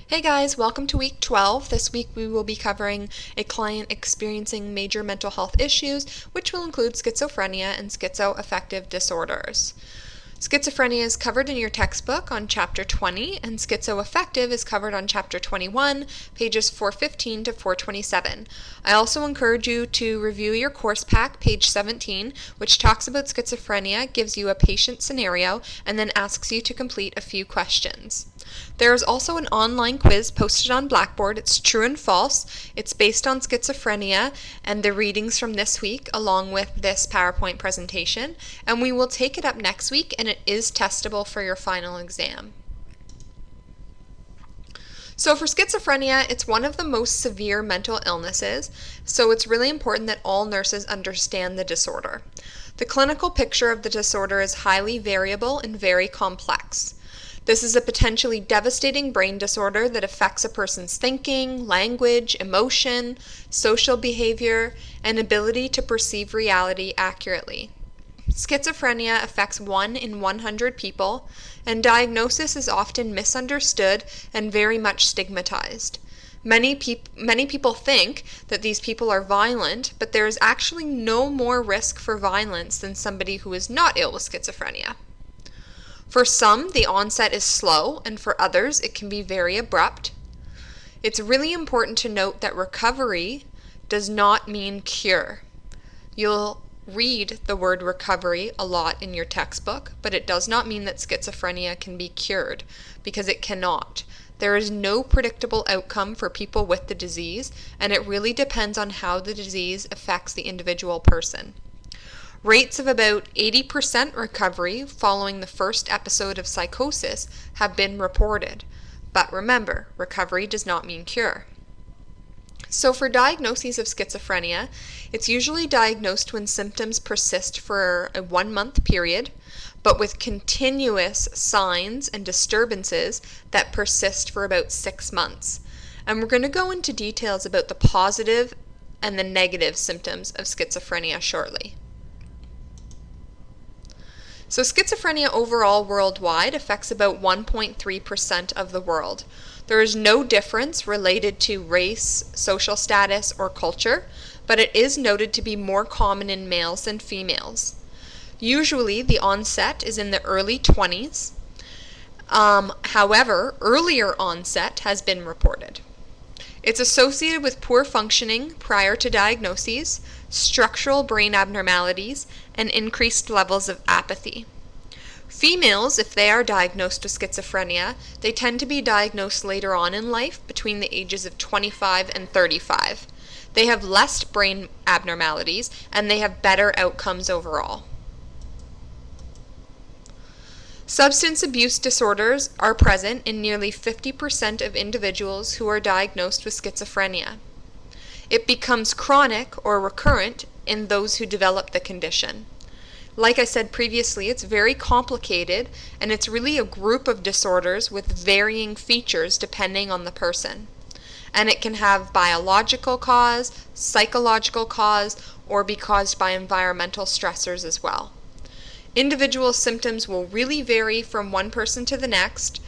Hey guys, welcome to week 12. This week we will be covering a client experiencing major mental health issues, which will include schizophrenia and schizoaffective disorders. Schizophrenia is covered in your textbook on chapter 20, and schizoaffective is covered on chapter 21, pages 415 to 427. I also encourage you to review your course pack, page 17, which talks about schizophrenia, gives you a patient scenario, and then asks you to complete a few questions. There is also an online quiz posted on Blackboard. It's true and false. It's based on schizophrenia and the readings from this week along with this PowerPoint presentation, and we will take it up next week, and it is testable for your final exam. So for schizophrenia, it's one of the most severe mental illnesses, so it's really important that all nurses understand the disorder. The clinical picture of the disorder is highly variable and very complex. This is a potentially devastating brain disorder that affects a person's thinking, language, emotion, social behavior, and ability to perceive reality accurately. Schizophrenia affects 1 in 100 people, and diagnosis is often misunderstood and very much stigmatized. Many people think that these people are violent, but there is actually no more risk for violence than somebody who is not ill with schizophrenia. For some, the onset is slow, and for others, it can be very abrupt. It's really important to note that recovery does not mean cure. You'll read the word recovery a lot in your textbook, but it does not mean that schizophrenia can be cured, because it cannot. There is no predictable outcome for people with the disease, and it really depends on how the disease affects the individual person. Rates of about 80% recovery following the first episode of psychosis have been reported. But remember, recovery does not mean cure. So for diagnoses of schizophrenia, it's usually diagnosed when symptoms persist for a 1-month period, but with continuous signs and disturbances that persist for about 6 months. And we're going to go into details about the positive and the negative symptoms of schizophrenia shortly. So schizophrenia overall worldwide affects about 1.3% of the world. There is no difference related to race, social status, or culture, but it is noted to be more common in males than females. Usually the onset is in the early 20s. However, earlier onset has been reported. It's associated with poor functioning prior to diagnoses, structural brain abnormalities, and increased levels of apathy. Females, if they are diagnosed with schizophrenia, they tend to be diagnosed later on in life, between the ages of 25 and 35. They have less brain abnormalities, and they have better outcomes overall. Substance abuse disorders are present in nearly 50% of individuals who are diagnosed with schizophrenia. It becomes chronic or recurrent in those who develop the condition. Like I said previously, it's very complicated, and it's really a group of disorders with varying features depending on the person. And it can have biological cause, psychological cause, or be caused by environmental stressors as well. Individual symptoms will really vary from one person to the next.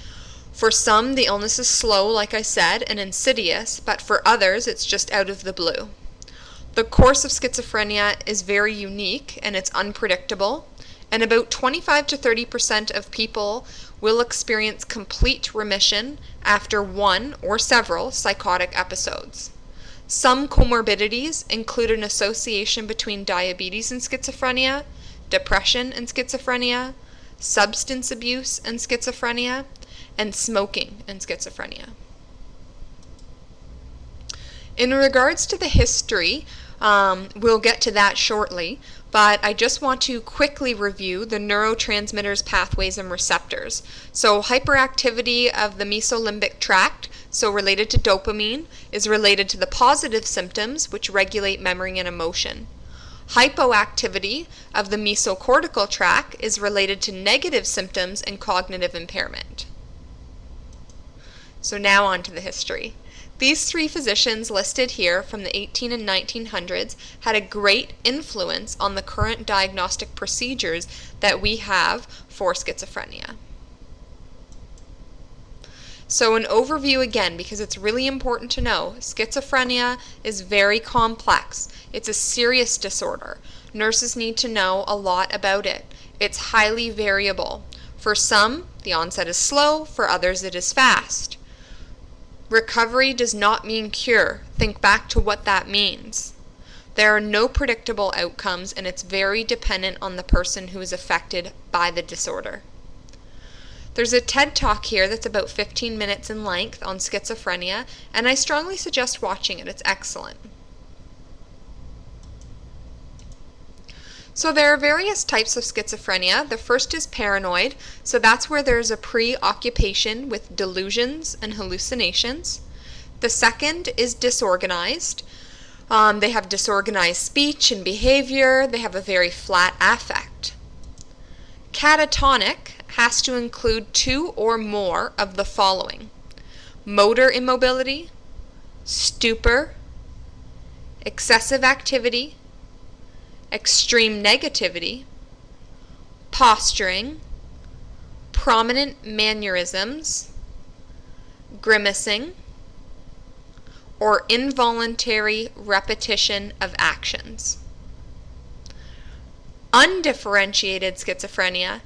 For some, the illness is slow, like I said, and insidious, but for others, it's just out of the blue. The course of schizophrenia is very unique, and it's unpredictable, and about 25 to 30% of people will experience complete remission after one or several psychotic episodes. Some comorbidities include an association between diabetes and schizophrenia, depression and schizophrenia, substance abuse and schizophrenia, and smoking and schizophrenia. In regards to the history, we'll get to that shortly, but I just want to quickly review the neurotransmitters, pathways, and receptors. So hyperactivity of the mesolimbic tract, so related to dopamine, is related to the positive symptoms, which regulate memory and emotion. Hypoactivity of the mesocortical tract is related to negative symptoms and cognitive impairment. So now on to the history. These three physicians listed here from the 1800s and 1900s had a great influence on the current diagnostic procedures that we have for schizophrenia. So an overview again, because it's really important to know, schizophrenia is very complex. It's a serious disorder. Nurses need to know a lot about it. It's highly variable. For some, the onset is slow. For others, it is fast. Recovery does not mean cure. Think back to what that means. There are no predictable outcomes, and it's very dependent on the person who is affected by the disorder. There's a TED Talk here that's about 15 minutes in length on schizophrenia, and I strongly suggest watching it. It's excellent. So there are various types of schizophrenia. The first is paranoid, so that's where there's a preoccupation with delusions and hallucinations. The second is disorganized. They have disorganized speech and behavior. They have a very flat affect. Catatonic has to include 2 or more of the following: motor immobility, stupor, excessive activity, extreme negativity, posturing, prominent mannerisms, grimacing, or involuntary repetition of actions. Undifferentiated schizophrenia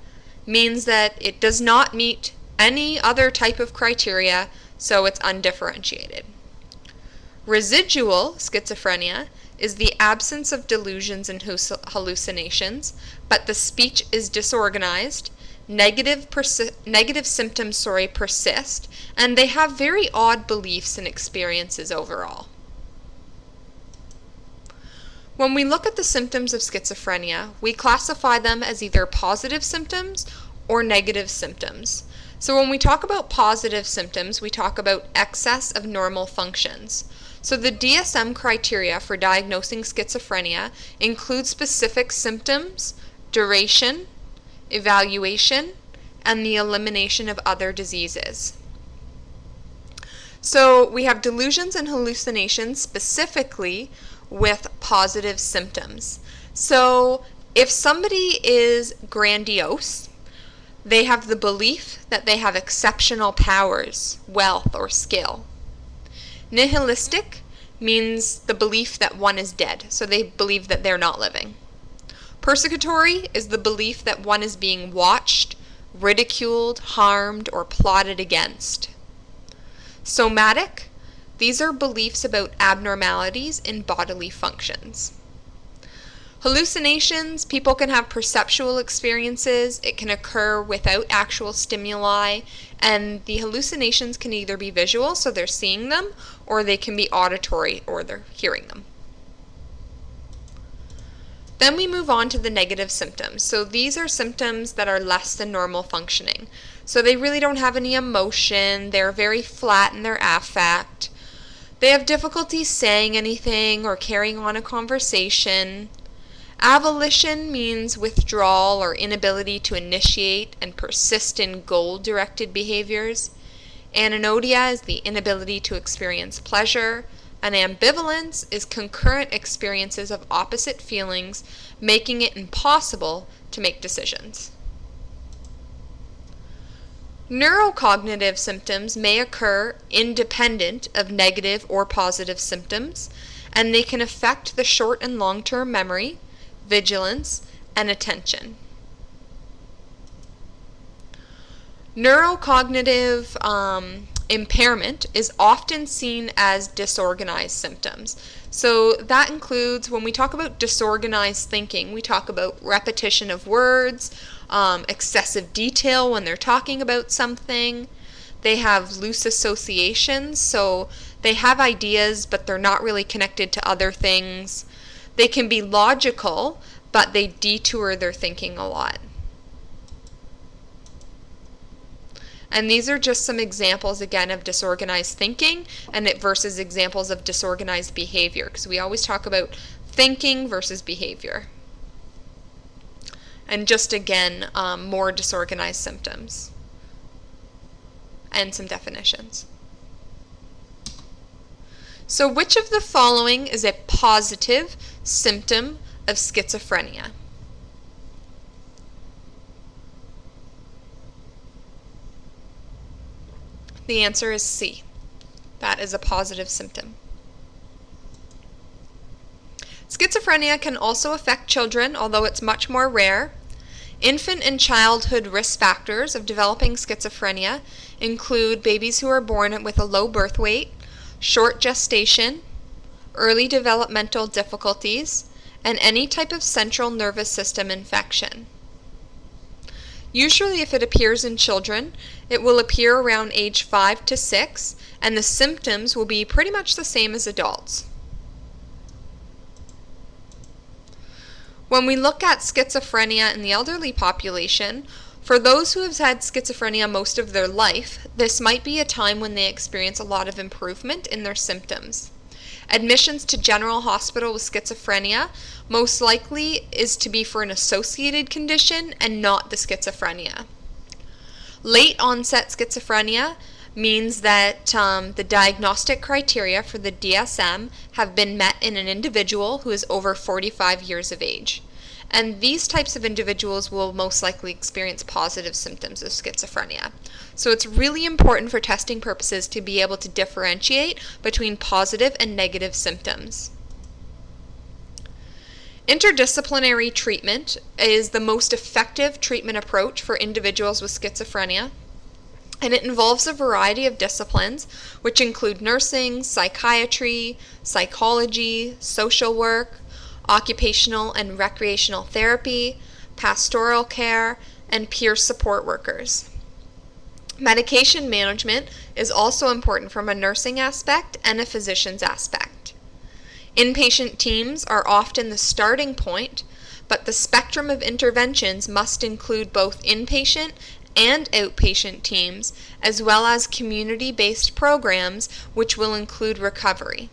means that it does not meet any other type of criteria, so it's undifferentiated. Residual schizophrenia is the absence of delusions and hallucinations, but the speech is disorganized, negative symptoms persist, and they have very odd beliefs and experiences overall. When we look at the symptoms of schizophrenia, we classify them as either positive symptoms or negative symptoms. So when we talk about positive symptoms, we talk about excess of normal functions. So the DSM criteria for diagnosing schizophrenia include specific symptoms, duration, evaluation, and the elimination of other diseases. So we have delusions and hallucinations specifically with positive symptoms. So if somebody is grandiose, they have the belief that they have exceptional powers, wealth, or skill. Nihilistic means the belief that one is dead, so they believe that they're not living. Persecutory is the belief that one is being watched, ridiculed, harmed, or plotted against. Somatic, these are beliefs about abnormalities in bodily functions. Hallucinations, people can have perceptual experiences. It can occur without actual stimuli, and the hallucinations can either be visual, so they're seeing them, or they can be auditory, or they're hearing them. Then we move on to the negative symptoms. So these are symptoms that are less than normal functioning. So they really don't have any emotion, they're very flat in their affect. They have difficulty saying anything or carrying on a conversation. Avolition means withdrawal or inability to initiate and persist in goal-directed behaviors. Anhedonia is the inability to experience pleasure. And ambivalence is concurrent experiences of opposite feelings, making it impossible to make decisions. Neurocognitive symptoms may occur independent of negative or positive symptoms, and they can affect the short and long-term memory, vigilance, and attention. Neurocognitive impairment is often seen as disorganized symptoms. So that includes, when we talk about disorganized thinking, we talk about repetition of words, excessive detail when they're talking about something. They have loose associations, so they have ideas, but they're not really connected to other things. They can be logical, but they detour their thinking a lot. And these are just some examples, again, of disorganized thinking and it versus examples of disorganized behavior, because we always talk about thinking versus behavior. And just again, more disorganized symptoms and some definitions. So which of the following is a positive symptom of schizophrenia? The answer is C. That is a positive symptom. Schizophrenia can also affect children, although it's much more rare. Infant and childhood risk factors of developing schizophrenia include babies who are born with a low birth weight, short gestation, early developmental difficulties, and any type of central nervous system infection. Usually, if it appears in children, it will appear around age 5 to 6, and the symptoms will be pretty much the same as adults. When we look at schizophrenia in the elderly population, for those who have had schizophrenia most of their life, this might be a time when they experience a lot of improvement in their symptoms. Admissions to general hospital with schizophrenia most likely is to be for an associated condition and not the schizophrenia. Late onset schizophrenia means that the diagnostic criteria for the DSM have been met in an individual who is over 45 years of age. And these types of individuals will most likely experience positive symptoms of schizophrenia. So it's really important for testing purposes to be able to differentiate between positive and negative symptoms. Interdisciplinary treatment is the most effective treatment approach for individuals with schizophrenia. And it involves a variety of disciplines, which include nursing, psychiatry, psychology, social work, occupational and recreational therapy, pastoral care, and peer support workers. Medication management is also important from a nursing aspect and a physician's aspect. Inpatient teams are often the starting point, but the spectrum of interventions must include both inpatient and outpatient teams, as well as community-based programs, which will include recovery.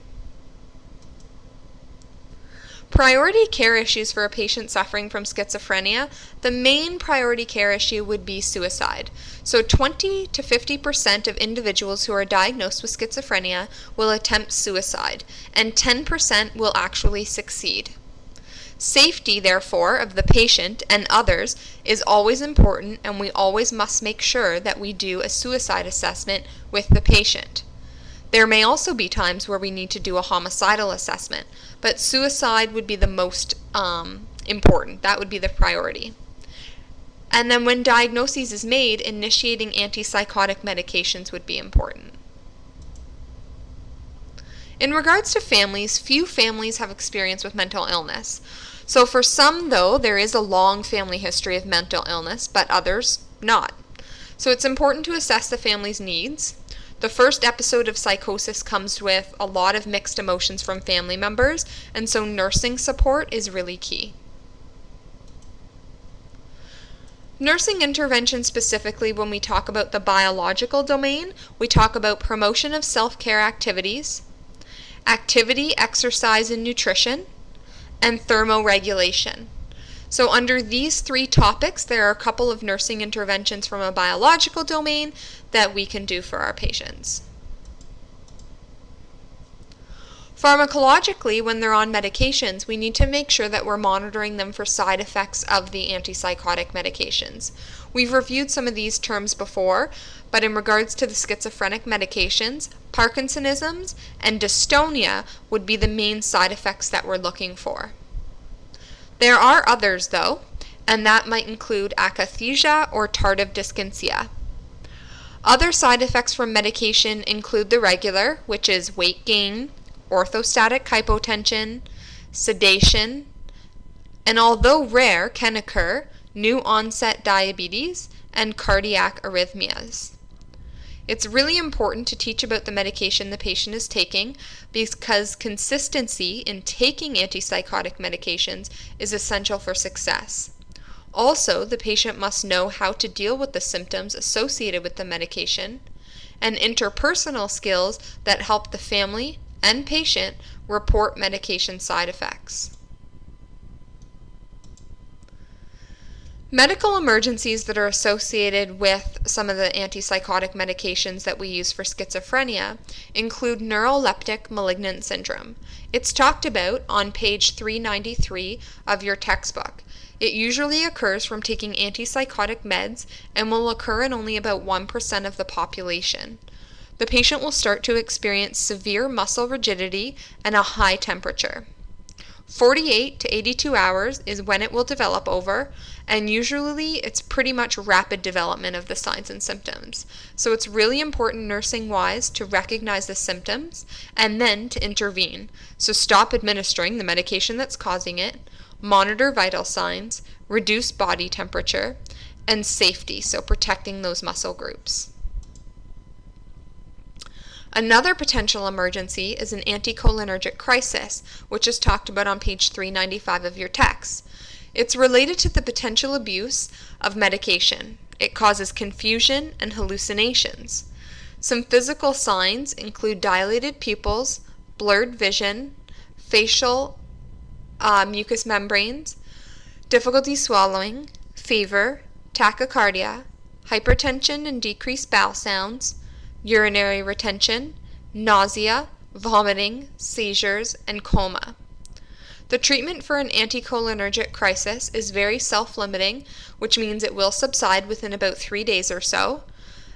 Priority care issues for a patient suffering from schizophrenia, the main priority care issue would be suicide. So 20 to 50% of individuals who are diagnosed with schizophrenia will attempt suicide, and 10% will actually succeed. Safety, therefore, of the patient and others is always important, and we always must make sure that we do a suicide assessment with the patient. There may also be times where we need to do a homicidal assessment, but suicide would be the most important. That would be the priority. And then when diagnosis is made, initiating antipsychotic medications would be important. In regards to families, few families have experience with mental illness. So for some, though, there is a long family history of mental illness, but others not. So it's important to assess the family's needs. The first episode of psychosis comes with a lot of mixed emotions from family members, and so nursing support is really key. Nursing intervention specifically, when we talk about the biological domain, we talk about promotion of self-care activities, activity, exercise, and nutrition, and thermoregulation. So under these three topics, there are a couple of nursing interventions from a biological domain that we can do for our patients. Pharmacologically, when they're on medications, we need to make sure that we're monitoring them for side effects of the antipsychotic medications. We've reviewed some of these terms before, but in regards to the schizophrenic medications, Parkinsonisms and dystonia would be the main side effects that we're looking for. There are others, though, and that might include akathisia or tardive dyskinesia. Other side effects from medication include the regular, which is weight gain, orthostatic hypotension, sedation, and although rare, can occur, new onset diabetes, and cardiac arrhythmias. It's really important to teach about the medication the patient is taking because consistency in taking antipsychotic medications is essential for success. Also, the patient must know how to deal with the symptoms associated with the medication and interpersonal skills that help the family and patient report medication side effects. Medical emergencies that are associated with some of the antipsychotic medications that we use for schizophrenia include neuroleptic malignant syndrome. It's talked about on page 393 of your textbook. It usually occurs from taking antipsychotic meds and will occur in only about 1% of the population. the patient will start to experience severe muscle rigidity and a high temperature. 48 to 82 hours is when it will develop over, and usually it's pretty much rapid development of the signs and symptoms. So it's really important nursing-wise to recognize the symptoms and then to intervene. So stop administering the medication that's causing it, monitor vital signs, reduce body temperature, and safety, so protecting those muscle groups. Another potential emergency is an anticholinergic crisis, which is talked about on page 395 of your text. It's related to the potential abuse of medication. It causes confusion and hallucinations. Some physical signs include dilated pupils, blurred vision, facial mucous membranes, difficulty swallowing, fever, tachycardia, hypertension and decreased bowel sounds, urinary retention, nausea, vomiting, seizures, and coma. The treatment for an anticholinergic crisis is very self-limiting, which means it will subside within about 3 days or so.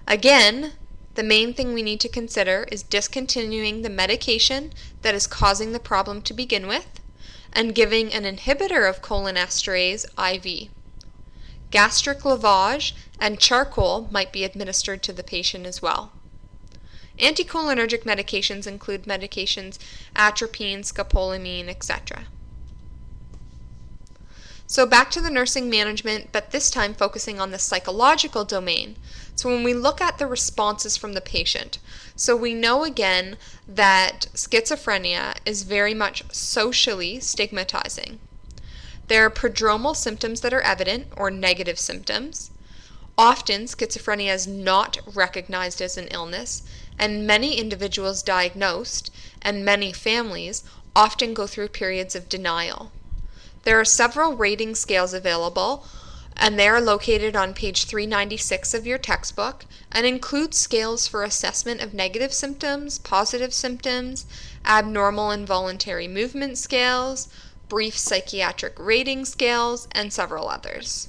Again, the main thing we need to consider is discontinuing the medication that is causing the problem to begin with and giving an inhibitor of cholinesterase IV. Gastric lavage and charcoal might be administered to the patient as well. Anticholinergic medications include medications Atropine, Scopolamine, etc. So back to the nursing management, but this time focusing on the psychological domain. So when we look at the responses from the patient, so we know again that schizophrenia is very much socially stigmatizing. There are prodromal symptoms that are evident, or negative symptoms. Often, schizophrenia is not recognized as an illness, and many individuals diagnosed, and many families, often go through periods of denial. There are several rating scales available, and they are located on page 396 of your textbook, and include scales for assessment of negative symptoms, positive symptoms, abnormal involuntary movement scales, brief psychiatric rating scales, and several others.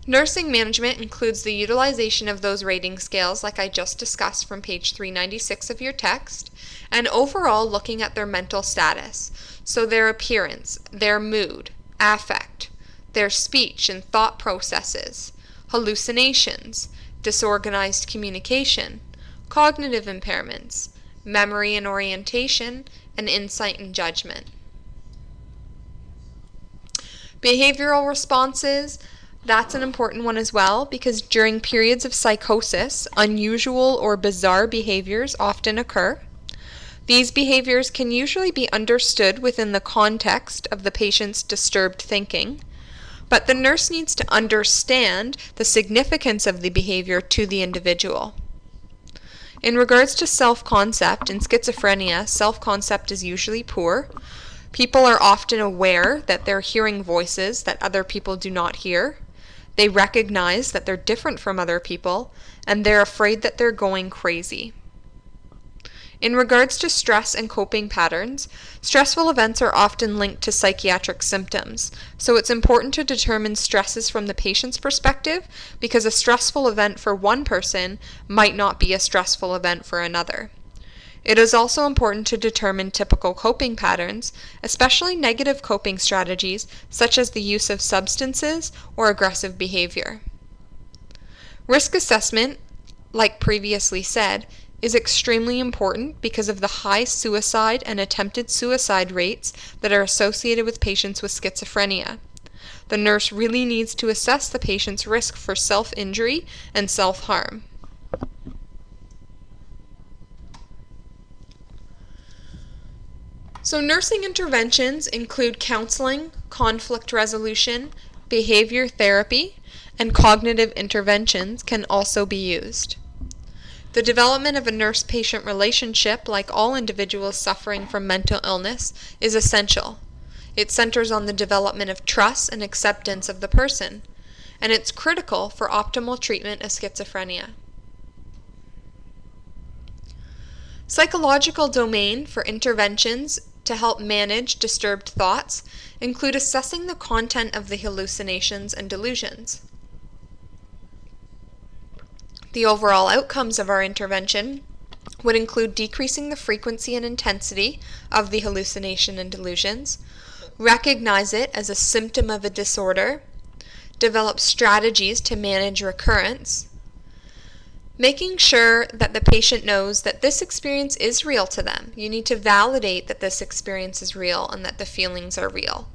Nursing management includes the utilization of those rating scales like I just discussed from page 396 of your text, and overall looking at their mental status, so their appearance, their mood, affect, their speech and thought processes, hallucinations, disorganized communication, cognitive impairments, memory and orientation, and insight and judgment. Behavioral responses, that's an important one as well, because during periods of psychosis, unusual or bizarre behaviors often occur. These behaviors can usually be understood within the context of the patient's disturbed thinking, but the nurse needs to understand the significance of the behavior to the individual. In regards to self-concept, in schizophrenia, self-concept is usually poor. People are often aware that they're hearing voices that other people do not hear. They recognize that they're different from other people, and they're afraid that they're going crazy. In regards to stress and coping patterns, stressful events are often linked to psychiatric symptoms, so it's important to determine stresses from the patient's perspective, because a stressful event for one person might not be a stressful event for another. It is also important to determine typical coping patterns, especially negative coping strategies such as the use of substances or aggressive behavior. Risk assessment, like previously said, is extremely important because of the high suicide and attempted suicide rates that are associated with patients with schizophrenia. The nurse really needs to assess the patient's risk for self-injury and self-harm. So nursing interventions include counseling, conflict resolution, behavior therapy, and cognitive interventions can also be used. The development of a nurse-patient relationship, like all individuals suffering from mental illness, is essential. It centers on the development of trust and acceptance of the person, and it's critical for optimal treatment of schizophrenia. Psychological domain for interventions to help manage disturbed thoughts include assessing the content of the hallucinations and delusions. The overall outcomes of our intervention would include decreasing the frequency and intensity of the hallucination and delusions, recognize it as a symptom of a disorder, develop strategies to manage recurrence, making sure that the patient knows that this experience is real to them. You need to validate that this experience is real and that the feelings are real,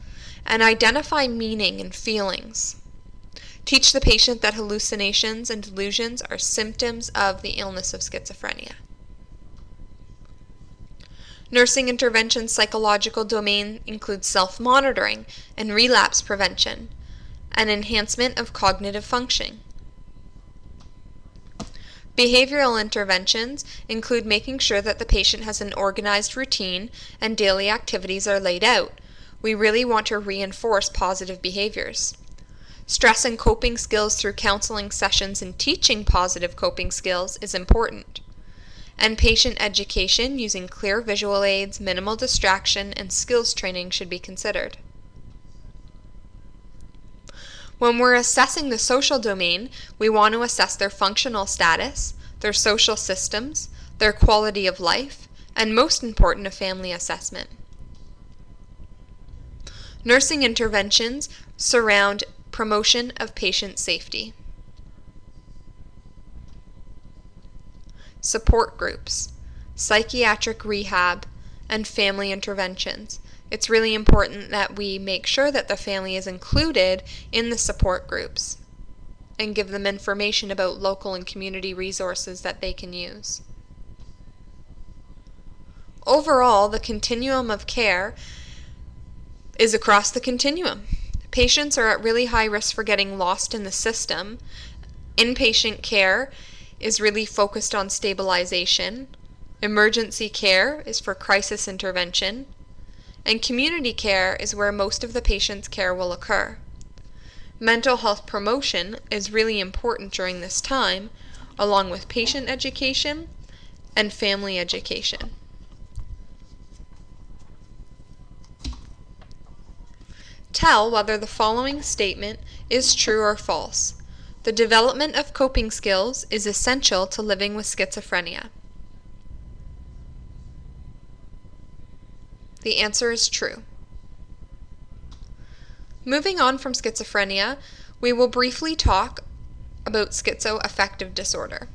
and identify meaning and feelings. Teach the patient that hallucinations and delusions are symptoms of the illness of schizophrenia. Nursing intervention's psychological domain includes self-monitoring and relapse prevention, and enhancement of cognitive functioning. Behavioral interventions include making sure that the patient has an organized routine and daily activities are laid out. We really want to reinforce positive behaviors. Stress and coping skills through counseling sessions and teaching positive coping skills is important. And patient education using clear visual aids, minimal distraction, and skills training should be considered. When we're assessing the social domain, we want to assess their functional status, their social systems, their quality of life, and most important, a family assessment. Nursing interventions surround promotion of patient safety. Support groups, psychiatric rehab, and family interventions. It's really important that we make sure that the family is included in the support groups and give them information about local and community resources that they can use. Overall, the continuum of care is across the continuum. Patients are at really high risk for getting lost in the system. Inpatient care is really focused on stabilization. Emergency care is for crisis intervention. And community care is where most of the patient's care will occur. Mental health promotion is really important during this time, along with patient education and family education. Tell whether the following statement is true or false. The development of coping skills is essential to living with schizophrenia. The answer is true. Moving on from schizophrenia, we will briefly talk about schizoaffective disorder.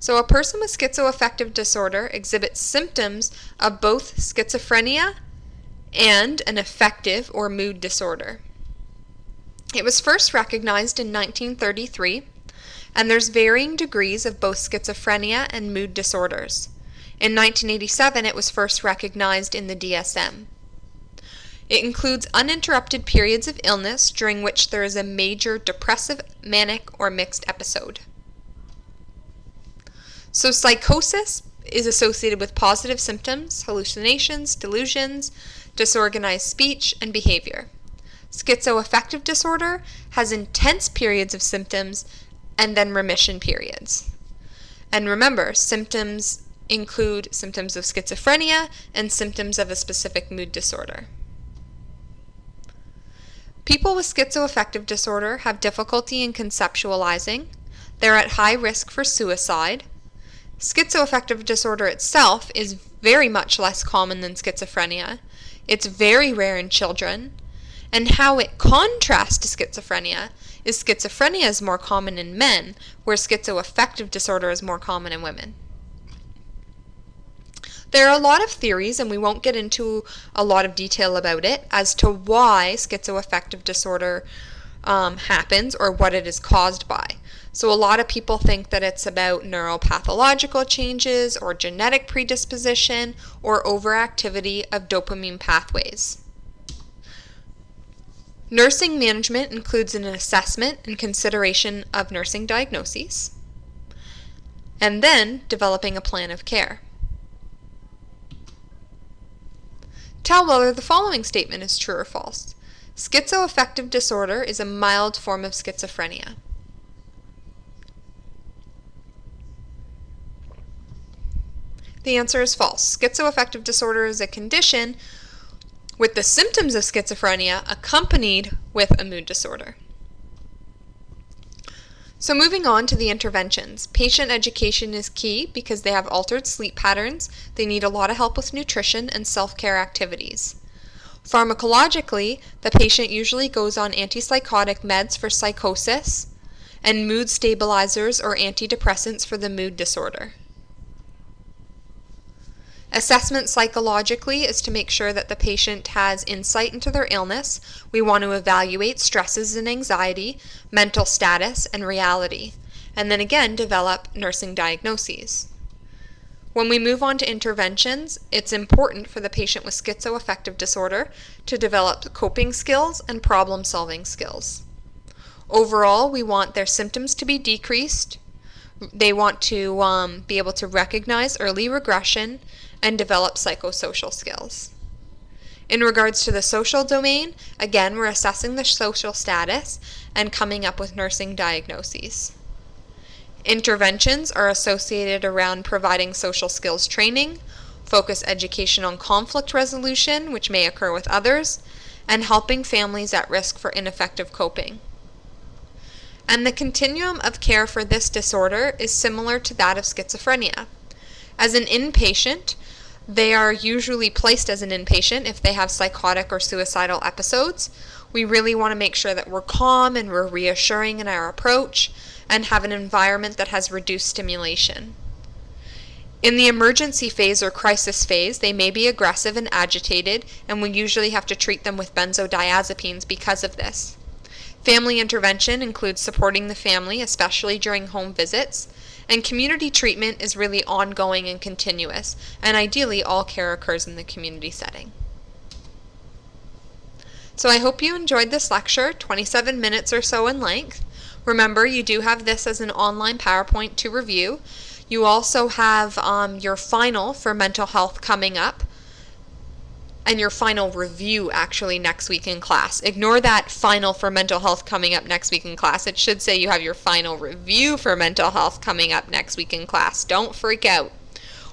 So a person with schizoaffective disorder exhibits symptoms of both schizophrenia and an affective or mood disorder. It was first recognized in 1933, and there's varying degrees of both schizophrenia and mood disorders. In 1987, it was first recognized in the DSM. It includes uninterrupted periods of illness during which there is a major depressive, manic, or mixed episode. So psychosis is associated with positive symptoms, hallucinations, delusions, disorganized speech, and behavior. Schizoaffective disorder has intense periods of symptoms and then remission periods. And remember, symptoms include symptoms of schizophrenia and symptoms of a specific mood disorder. People with schizoaffective disorder have difficulty in conceptualizing. They're at high risk for suicide. Schizoaffective disorder itself is very much less common than schizophrenia. It's very rare in children. And how it contrasts to schizophrenia is more common in men, where schizoaffective disorder is more common in women. There are a lot of theories, and we won't get into a lot of detail about it, as to why schizoaffective disorder happens or what it is caused by. So a lot of people think that it's about neuropathological changes or genetic predisposition or overactivity of dopamine pathways. Nursing management includes an assessment and consideration of nursing diagnoses, and then developing a plan of care. Tell whether the following statement is true or false. Schizoaffective disorder is a mild form of schizophrenia. The answer is false. Schizoaffective disorder is a condition with the symptoms of schizophrenia accompanied with a mood disorder. So moving on to the interventions. Patient education is key because they have altered sleep patterns, they need a lot of help with nutrition and self-care activities. Pharmacologically, the patient usually goes on antipsychotic meds for psychosis and mood stabilizers or antidepressants for the mood disorder. Assessment psychologically is to make sure that the patient has insight into their illness. We want to evaluate stresses and anxiety, mental status, and reality, and then again develop nursing diagnoses. When we move on to interventions, it's important for the patient with schizoaffective disorder to develop coping skills and problem-solving skills. Overall, we want their symptoms to be decreased. They want to be able to recognize early regression and develop psychosocial skills. In regards to the social domain, again, we're assessing the social status and coming up with nursing diagnoses. Interventions are associated around providing social skills training, focus education on conflict resolution, which may occur with others, and helping families at risk for ineffective coping. And the continuum of care for this disorder is similar to that of schizophrenia. As an inpatient, they are usually placed as an inpatient if they have psychotic or suicidal episodes. We really want to make sure that we're calm and we're reassuring in our approach and have an environment that has reduced stimulation. In the emergency phase or crisis phase, they may be aggressive and agitated, and we usually have to treat them with benzodiazepines because of this. Family intervention includes supporting the family, especially during home visits, and community treatment is really ongoing and continuous, and ideally all care occurs in the community setting. So I hope you enjoyed this lecture, 27 minutes or so in length. Remember, you do have this as an online PowerPoint to review. You also have your final for mental health coming up, and your final review actually next week in class. Ignore that final for mental health coming up next week in class. It should say you have your final review for mental health coming up next week in class. Don't freak out.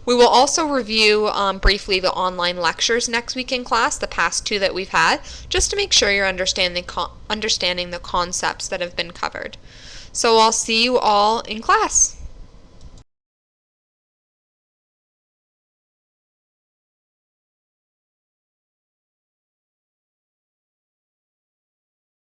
We will also review briefly the online lectures next week in class, the past two that we've had, just to make sure you're understanding the concepts that have been covered. So I'll see you all in class.